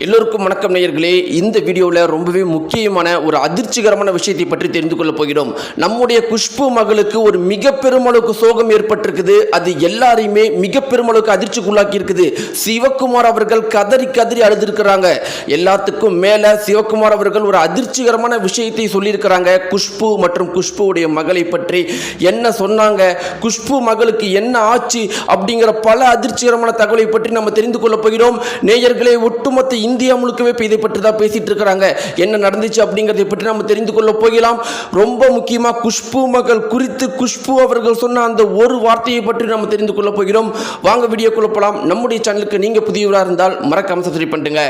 எல்லோருக்கும் வணக்கம் நேயர்களே. இந்த வீடியோவில் ரொம்பவே முக்கியமான ஒரு அதிர்ச்சிகரமான விஷயத்தை பற்றி தெரிந்து கொள்ள போகிறோம். நம்முடைய குஷ்பு மகளுக்கு ஒரு மிக பெருமளவுக்கு சோகம் ஏற்பட்டிருக்குது. அது எல்லாரையுமே மிக பெருமளவுக்கு அதிர்ச்சிக்குள்ளாக்கி இருக்குது. சிவகுமார் அவர்கள் கதறி கதறி அழுதிருக்கிறாங்க. எல்லாத்துக்கும் மேல சிவகுமார் அவர்கள் ஒரு அதிர்ச்சிகரமான விஷயத்தை சொல்லியிருக்கிறாங்க. குஷ்பு மற்றும் குஷ்புடைய மகளை பற்றி என்ன சொன்னாங்க, குஷ்பு மகளுக்கு என்ன ஆச்சு அப்படிங்கிற பல அதிர்ச்சிகரமான தகவலை பற்றி நம்ம தெரிந்து கொள்ள போகிறோம். நேயர்களே, ஒட்டுமொத்த இந்தியா முழுக்கவே இதை பற்றி தான் பேசிட்டு இருக்கிறாங்க. என்ன நடந்துச்சு அப்படிங்கறதை பற்றி நம்ம தெரிந்து கொள்ள போகலாம். ரொம்ப முக்கியமா குஷ்பு மகள் குறித்து குஷ்பு அவர்கள் சொன்ன அந்த ஒரு வார்த்தையை பற்றி நம்ம தெரிந்து கொள்ள போகிறோம். வாங்க வீடியோக்குள்ள போகலாம். நம்முடைய சேனலுக்கு நீங்க புதியவராக இருந்தால் மறக்காம சப்ஸ்கிரைப் பண்ணுங்க.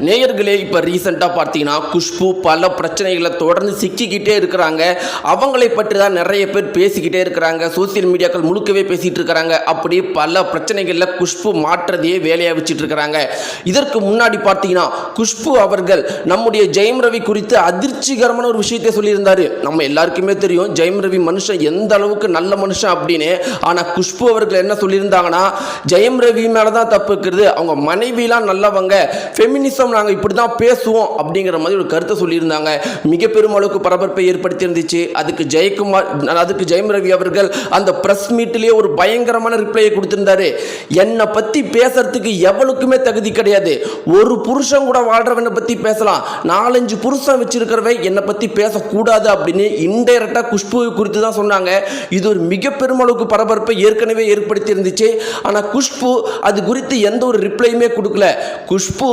நேயர்களே, இப்போ ரீசெண்டாக பார்த்தீங்கன்னா குஷ்பு பல பிரச்சனைகளை தொடர்ந்து சிக்கிக்கிட்டே இருக்கிறாங்க. அவங்களை பற்றி தான் நிறைய பேர் பேசிக்கிட்டே இருக்கிறாங்க. சோசியல் மீடியாக்கள் முழுக்கவே பேசிகிட்டு இருக்கிறாங்க. அப்படி பல பிரச்சனைகளில் குஷ்பு மாற்றதையே வேலையாக வச்சுட்டு இருக்கிறாங்க. இதற்கு முன்னாடி பார்த்தீங்கன்னா குஷ்பு அவர்கள் நம்முடைய ஜெயம் ரவி குறித்து அதிர்ச்சிகரமான ஒரு விஷயத்தை சொல்லியிருந்தார். நம்ம எல்லாருக்குமே தெரியும் ஜெயம் ரவி மனுஷன் எந்த அளவுக்கு நல்ல மனுஷன் அப்படின்னு. ஆனால் குஷ்பு அவர்கள் என்ன சொல்லியிருந்தாங்கன்னா, ஜெயம் ரவி மேலே தான் தப்பு இருக்கிறது, அவங்க மனைவிலாம் நல்லவங்க, ஃபெமினிசம் நாங்கள் இப்படி தான் பேசுவோம் அப்படிங்கிற மாதிரி ஒரு கருத்தை சொல்லியிருந்தாங்க. மிக பெரும் அளவுக்கு பரபரப்பை ஏற்படுத்தி இருந்துச்சு. அதுக்கு ஜெயம் ரவி அவர்கள் அந்த பிரஸ் மீட்டிலேயே ஒரு பயங்கரமான ரிப்ளையை கொடுத்திருந்தாரு. என்னை பற்றி பேசுறதுக்கு எவளுக்குமே தகுதி கிடையாது. ஒரு புருஷன் கூட வாழ்றவனை பற்றி பேசலாம், 4-5 புருஷன் வச்சிருக்கிறவை என்னை பற்றி பேசக்கூடாது அப்படின்னு இன்டைரக்டாக குஷ்புவை குறித்து தான் சொன்னாங்க. இது ஒரு மிக பெரும் அளவுக்கு பரபரப்பை ஏற்கனவே ஏற்படுத்தி இருந்துச்சு. ஆனால் குஷ்பு அது குறித்து எந்த ஒரு ரிப்ளையுமே கொடுக்கல. குஷ்பு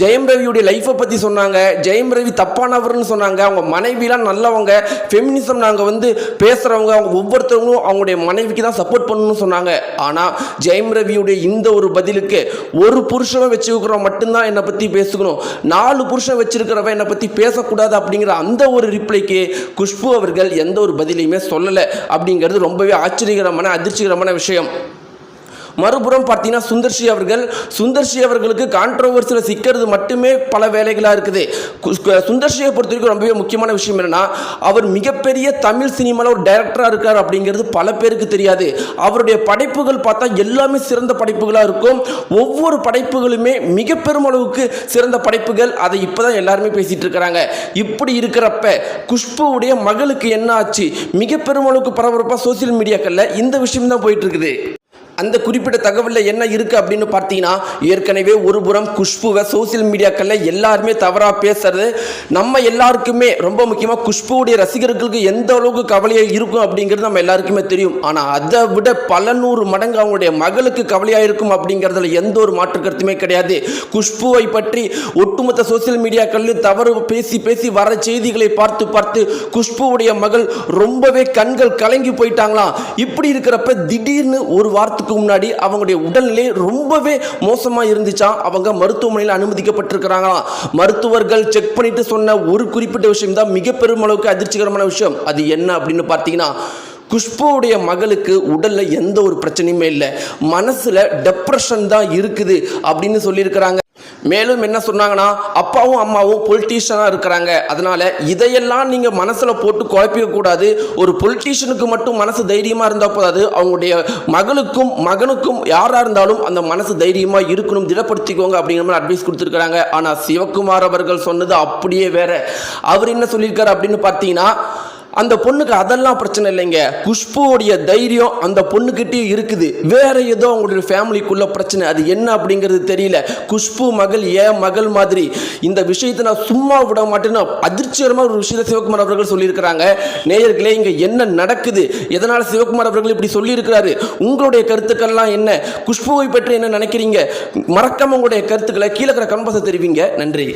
ஜெயம் ரவியுடைய லைஃப்பை பற்றி சொன்னாங்க. ஜெயம் ரவி தப்பானவர்னு சொன்னாங்க. அவங்க மனைவிலாம் நல்லவங்க, ஃபெமினிசம் நாங்கள் பேசுகிறவங்க, அவங்க ஒவ்வொருத்தவங்களும் அவங்களுடைய மனைவிக்கு தான் சப்போர்ட் பண்ணணும்னு சொன்னாங்க. ஆனால் ஜெயம் ரவியுடைய இந்த ஒரு பதிலுக்கு, ஒரு புருஷனை வச்சுருக்கிறவன் மட்டும்தான் என்னை பற்றி பேசணும், 4 புருஷன் வச்சிருக்கிறவன் என்னை பற்றி பேசக்கூடாது அப்படிங்கிற அந்த ஒரு ரிப்ளைக்கு குஷ்பு அவர்கள் எந்த ஒரு பதிலையுமே சொல்லலை. அப்படிங்கிறது ரொம்பவே ஆச்சரியகரமான அதிர்ச்சிகரமான விஷயம். மறுபுறம் பார்த்தீங்கன்னா சுந்தர்சி அவர்களுக்கு கான்ட்ரோவர்சியில் சிக்கிறது மட்டுமே பல வேலைகளாக இருக்குது. சுந்தர்சியை பொறுத்த வரைக்கும் ரொம்பவே முக்கியமான விஷயம் என்னன்னா, அவர் மிகப்பெரிய தமிழ் சினிமாவில் ஒரு டைரக்டராக இருக்கார் அப்படிங்கிறது பல பேருக்கு தெரியாது. அவருடைய படைப்புகள் பார்த்தா எல்லாமே சிறந்த படைப்புகளாக இருக்கும். ஒவ்வொரு படைப்புகளுமே மிக பெருமளவுக்கு சிறந்த படைப்புகள். அதை இப்போதான் எல்லாருமே பேசிட்டு இருக்கிறாங்க. இப்படி இருக்கிறப்ப குஷ்புவுடைய மகளுக்கு என்ன ஆச்சு, மிக பெருமளவுக்கு பரபரப்பாக சோசியல் மீடியாக்களில் இந்த விஷயம் தான் போயிட்டு இருக்குது. அந்த குறிப்பிட்ட தகவலில் என்ன இருக்குது அப்படின்னு பார்த்தீங்கன்னா, ஏற்கனவே ஒரு புறம் குஷ்புவை சோசியல் மீடியாக்களில் எல்லாருமே தவறாக பேசுறது நம்ம எல்லாருக்குமே, ரொம்ப முக்கியமாக குஷ்புவுடைய ரசிகர்களுக்கு எந்த அளவுக்கு கவலையாக இருக்கும் அப்படிங்கிறது நம்ம எல்லாருக்குமே தெரியும். ஆனால் அதை விட பல 100 மடங்கு அவங்களுடைய மகளுக்கு கவலையாக இருக்கும் அப்படிங்கிறதுல எந்த ஒரு மாற்று கருத்துமே கிடையாது. குஷ்புவை பற்றி ஒட்டுமொத்த சோசியல் மீடியாக்களில் தவறு பேசி பேசி வர செய்திகளை பார்த்து குஷ்புவுடைய மகள் ரொம்பவே கண்கள் கலங்கி போயிட்டாங்களாம். இப்படி இருக்கிறப்ப திடீர்னு ஒரு வாரத்துக்கு முன்னாடி அவங்களுடைய உடல்நிலை ரொம்பவே மோசமா இருந்துச்சா. அவங்க மருத்துவமனையில் அனுமதிக்கப்பட்டிருக்கிறாங்களாம். மருத்துவர்கள் செக் பண்ணிட்டு சொன்ன ஒரு குறிப்பிட்ட விஷயம் தான் மிக பெரும் அளவுக்கு அதிர்ச்சிகரமான விஷயம். அது என்ன அப்படின்னு பார்த்தீங்கன்னா, குஷ்புவுடைய மகளுக்கு உடல்ல எந்த ஒரு பிரச்சனையுமே இல்லை, மனசுல டெப்ரெஷன் தான் இருக்குது அப்படின்னு சொல்லியிருக்கிறாங்க. மேலும் என்ன சொன்னாங்கன்னா, அப்பாவும் அம்மாவும் பொலிட்டீஷியனாக இருக்கிறாங்க, அதனால இதையெல்லாம் நீங்கள் மனசில் போட்டு குழப்பிக்க கூடாது. ஒரு பொலிட்டீஷியனுக்கு மட்டும் மனசு தைரியமாக இருந்தால் போதாது, அவங்களுடைய மகளுக்கும் மகனுக்கும் யாராக இருந்தாலும் அந்த மனசு தைரியமாக இருக்கணும், திடப்படுத்திக்கோங்க அப்படிங்கிற மாதிரி அட்வைஸ் கொடுத்துருக்காங்க. ஆனால் சிவகுமார் அவர்கள் சொன்னது அப்படியே வேற. அவர் என்ன சொல்லியிருக்காரு அப்படின்னு பார்த்தீங்கன்னா, அந்த பொண்ணுக்கு அதெல்லாம் பிரச்சனை இல்லைங்க, குஷ்புவோடைய தைரியம் அந்த பொண்ணுக்கிட்டே இருக்குது, வேற ஏதோ அவங்களுடைய ஃபேமிலிக்குள்ள பிரச்சனை, அது என்ன அப்படிங்கிறது தெரியல. குஷ்பு மகள் ஏன் மகள் மாதிரி, இந்த விஷயத்தை நான் சும்மா விட மாட்டேன்னு அதிர்ச்சிகரமாக ஒரு விஷயத்தை சிவகுமார் அவர்கள் சொல்லியிருக்கிறாங்க. நேயர்களே, இங்கே என்ன நடக்குது, எதனால் சிவகுமார் அவர்கள் இப்படி சொல்லியிருக்கிறாரு, உங்களுடைய கருத்துக்கள்லாம் என்ன, குஷ்புவை பற்றி என்ன நினைக்கிறீங்க, மறக்காம உங்களுடைய கருத்துக்களை கீழே கமெண்ட் பாக்ஸ்ல தெரிவிங்க. நன்றி.